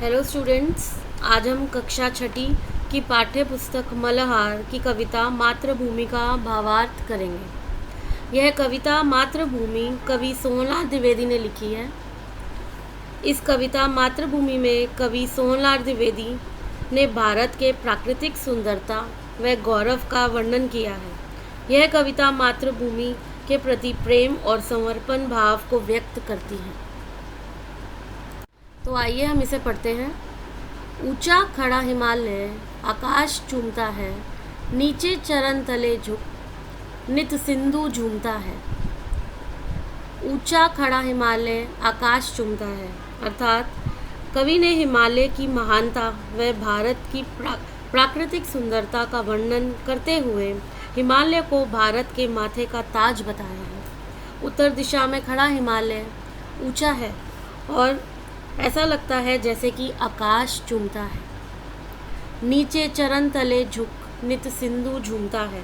Hello students, आज हम कक्षा छठी की पाठ्य पुस्तक मल्हार की कविता मातृभूमि का भावार्थ करेंगे। यह कविता मातृभूमि कवि सोहनलाल द्विवेदी ने लिखी है। इस कविता मातृभूमि में कवि सोहनलाल द्विवेदी ने भारत के प्राकृतिक सुंदरता व गौरव का वर्णन किया है। यह कविता मातृभूमि के प्रति प्रेम और समर्पण भाव को व्यक्त करती है। तो आइए हम इसे पढ़ते हैं। ऊंचा खड़ा हिमालय आकाश चूमता है, नीचे चरण तले झुक नित सिंधु झूमता है। ऊंचा खड़ा हिमालय आकाश चूमता है, अर्थात कवि ने हिमालय की महानता व भारत की प्राकृतिक सुंदरता का वर्णन करते हुए हिमालय को भारत के माथे का ताज बताया है। उत्तर दिशा में खड़ा हिमालय ऊंचा है और ऐसा लगता है जैसे कि आकाश चूमता है। नीचे चरण तले झुक नित सिंधु झूमता है,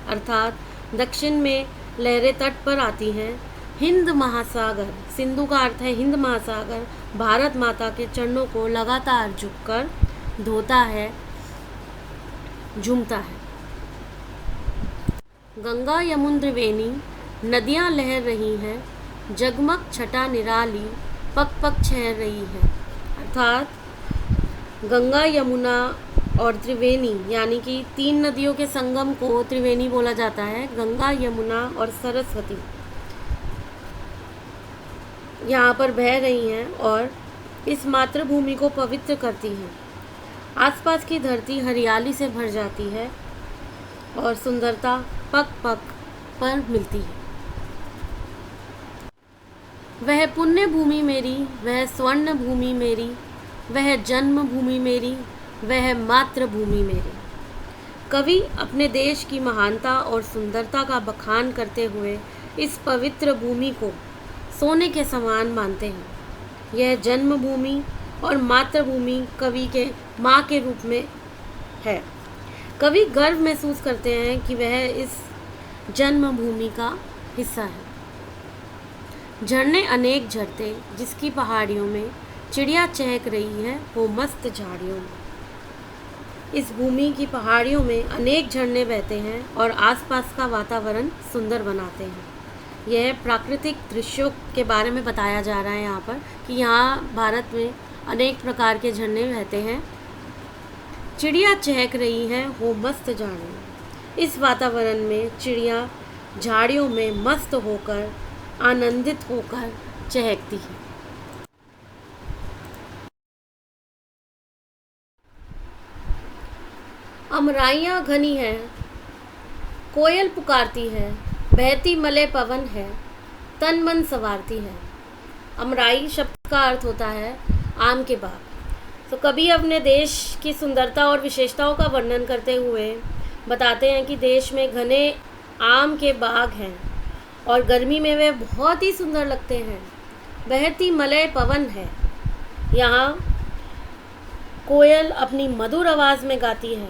अर्थात दक्षिण में लहरें तट पर आती हैं। हिंद महासागर, सिंधु का अर्थ है हिंद महासागर, भारत माता के चरणों को लगातार झुककर धोता है, झूमता है। गंगा यमुना त्रिवेणी नदियां लहर रही हैं, जगमग छटा निराली पग पग छहर रही है। अर्थात गंगा यमुना और त्रिवेणी यानी कि तीन नदियों के संगम को त्रिवेणी बोला जाता है। गंगा यमुना और सरस्वती यहाँ पर बह रही हैं और इस मातृभूमि को पवित्र करती हैं। आसपास की धरती हरियाली से भर जाती है और सुंदरता पग पग पर मिलती है। वह पुण्य भूमि मेरी, वह स्वर्ण भूमि मेरी, वह जन्म भूमि मेरी, वह मातृभूमि मेरी। कवि अपने देश की महानता और सुंदरता का बखान करते हुए इस पवित्र भूमि को सोने के समान मानते हैं। यह जन्मभूमि और मातृभूमि कवि के माँ के रूप में है। कवि गर्व महसूस करते हैं कि वह इस जन्मभूमि का हिस्सा है। झरने अनेक झरते जिसकी पहाड़ियों में चिड़िया चहक रही है वो मस्त झाड़ियों में। इस भूमि की पहाड़ियों में अनेक झरने बहते हैं और आसपास का वातावरण सुंदर बनाते हैं। यह प्राकृतिक दृश्यों के बारे में बताया जा रहा है यहाँ पर कि यहाँ भारत में अनेक प्रकार के झरने बहते हैं। चिड़िया चहक रही हैं वो मस्त झाड़ियों। इस वातावरण में चिड़िया झाड़ियों में मस्त होकर आनंदित होकर चहकती है। अमराइयाँ घनी है, कोयल पुकारती है, बहती मलय पवन है, तन मन संवारती है। अमराई शब्द का अर्थ होता है आम के बाग। तो कवि अपने देश की सुंदरता और विशेषताओं का वर्णन करते हुए बताते हैं कि देश में घने आम के बाग हैं और गर्मी में वे बहुत ही सुंदर लगते हैं। बहती मलय पवन है, यहाँ कोयल अपनी मधुर आवाज़ में गाती है।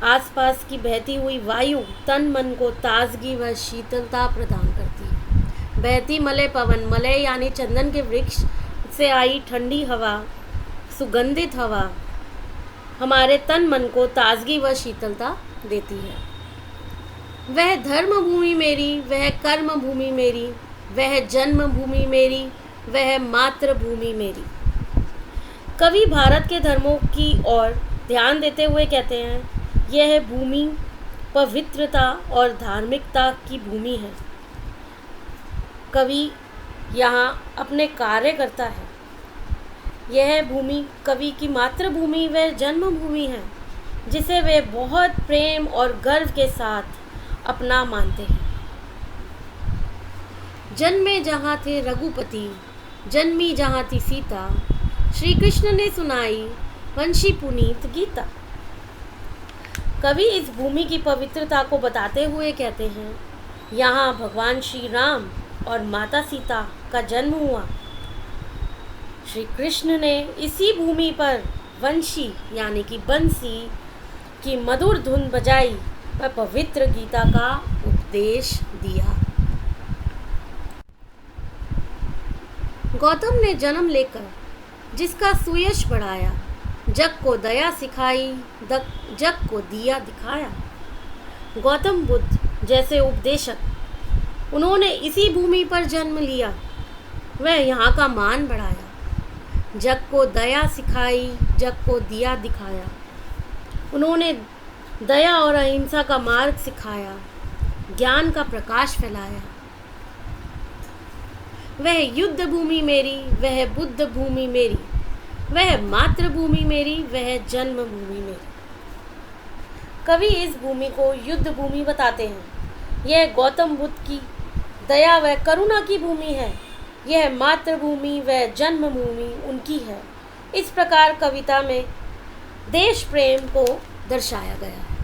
आसपास की बहती हुई वायु तन मन को ताजगी व शीतलता प्रदान करती है। बहती मलय पवन, मलय यानी चंदन के वृक्ष से आई ठंडी हवा, सुगंधित हवा हमारे तन मन को ताजगी व शीतलता देती है। वह धर्म भूमि मेरी, वह कर्म भूमि मेरी, वह जन्म भूमि मेरी, वह मातृभूमि मेरी। कवि भारत के धर्मों की ओर ध्यान देते हुए कहते हैं, यह भूमि पवित्रता और धार्मिकता की भूमि है। कवि यहाँ अपने कार्य करता है। यह भूमि कवि की मातृभूमि व जन्मभूमि है, जिसे वे बहुत प्रेम और गर्व के साथ अपना मानते हैं। जन्मे जहाँ थे रघुपति, जन्मी जहाँ थी सीता, श्री कृष्ण ने सुनाई वंशी पुनीत गीता। कवि इस भूमि की पवित्रता को बताते हुए कहते हैं, यहाँ भगवान श्री राम और माता सीता का जन्म हुआ। श्री कृष्ण ने इसी भूमि पर वंशी यानी कि बंसी की मधुर धुन बजाई व पवित्र गीता का उपदेश दिया। गौतम ने जन्म लेकर जिसका सुयश बढ़ाया, जग को दया सिखाई, जग को दिया दिखाया। गौतम बुद्ध जैसे उपदेशक, उन्होंने इसी भूमि पर जन्म लिया, वह यहाँ का मान बढ़ाया। जग को दया सिखाई, जग को दिया दिखाया। उन्होंने दया और अहिंसा का मार्ग सिखाया, ज्ञान का प्रकाश फैलाया। वह युद्ध भूमि मेरी, वह बुद्ध भूमि मेरी, वह मातृभूमि मेरी, वह जन्मभूमि मेरी। कवि इस भूमि को युद्ध भूमि बताते हैं। यह गौतम बुद्ध की दया व करुणा की भूमि है। यह मातृभूमि व जन्मभूमि उनकी है। इस प्रकार कविता में देश प्रेम को दर्शाया गया है।